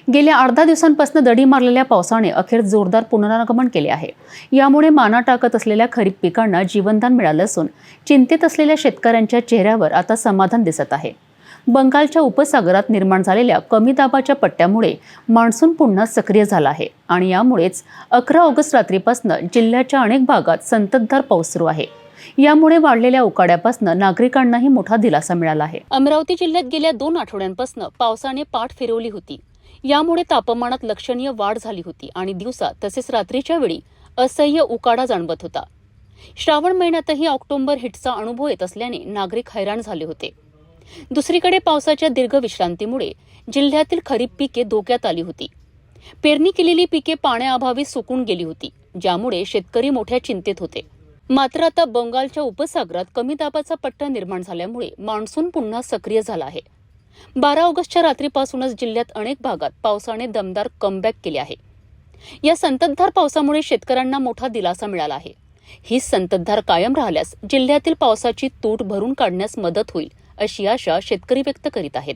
गेल्या अर्धा दिवसांपासून दडी मारलेल्या पावसाने अखेर जोरदार पुनरागमन केले आहे। यामुळे माना टाकत असलेल्या खरीप पिकांना जीवनदान मिळालं असून चिंतेत असलेल्या शेतकऱ्यांच्या चेहऱ्यावर आता समाधान दिसत आहे। बंगालच्या उपसागरात निर्माण झालेल्या कमी दाबाच्या पट्ट्यामुळे मान्सून पुन्हा सक्रिय झाला आहे आणि यामुळेच 11 ऑगस्ट रात्रीपासून जिल्ह्याच्या अनेक भागात संततधार पाऊस सुरू आहे। यामुळे वाढलेल्या उकाड्यापासून नागरिकांनाही मोठा दिलासा मिळाला आहे। अमरावती जिल्ह्यात गेल्या 2 आठवड्यांपासून पावसाने पाठ फिरवली होती। यामुळे तापमानात लक्षणीय वाढ झाली होती आणि दिवसा तसेच रात्रीच्या वेळी असह्य उकाडा जाणवत होता। श्रावण महिन्यातही ऑक्टोबर हिटचा अनुभव येत असल्याने नागरिक हैराण झाले होते। दुसरीकडे पावसाच्या दीर्घ विश्रांतीमुळे जिल्ह्यातील खरीप पिके धोक्यात आली होती। पेरणी केलेली पिके पाण्याअभावी सुकून गेली होती, ज्यामुळे शेतकरी मोठ्या चिंतेत होते। मात्र आता बंगालच्या उपसागरात कमी दाबाचा पट्टा निर्माण झाल्यामुळे मान्सून पुन्हा सक्रिय झाला आहे। 12 ऑगस्टच्या रात्रीपासूनच जिल्ह्यात अनेक भागात पावसाने दमदार कमबॅक केले आहे। या संततधार पावसामुळे शेतकऱ्यांना मोठा दिलासा मिळाला आहे। ही संततधार कायम राहिल्यास जिल्ह्यातील पावसाची तूट भरून काढण्यास मदत होईल अशी आशा शेतकरी व्यक्त करीत आहेत।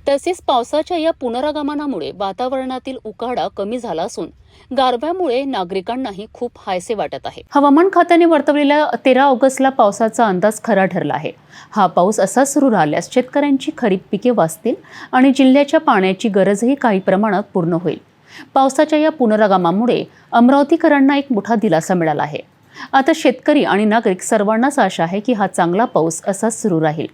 तसेच पावसाच्या या पुनरागमनामुळे वातावरणातील उकाडा कमी झाला असून गारव्यामुळे नागरिकांनाही खूप हायसे वाटत आहे। हवामान खात्याने वर्तवलेल्या 13 ऑगस्टला पावसाचा अंदाज खरा ठरला आहे। हा पाऊस असा सुरू राहिल्यास शेतकऱ्यांची खरीप पिके वाचतील आणि जिल्ह्याच्या पाण्याची गरजही काही प्रमाणात पूर्ण होईल। पावसाच्या या पुनरागमनामुळे अमरावतीकरांना एक मोठा दिलासा मिळाला आहे। आता शेतकरी आणि नागरिक सर्वांनाच आशा आहे की हा चांगला पाऊस असाच सुरू राहील।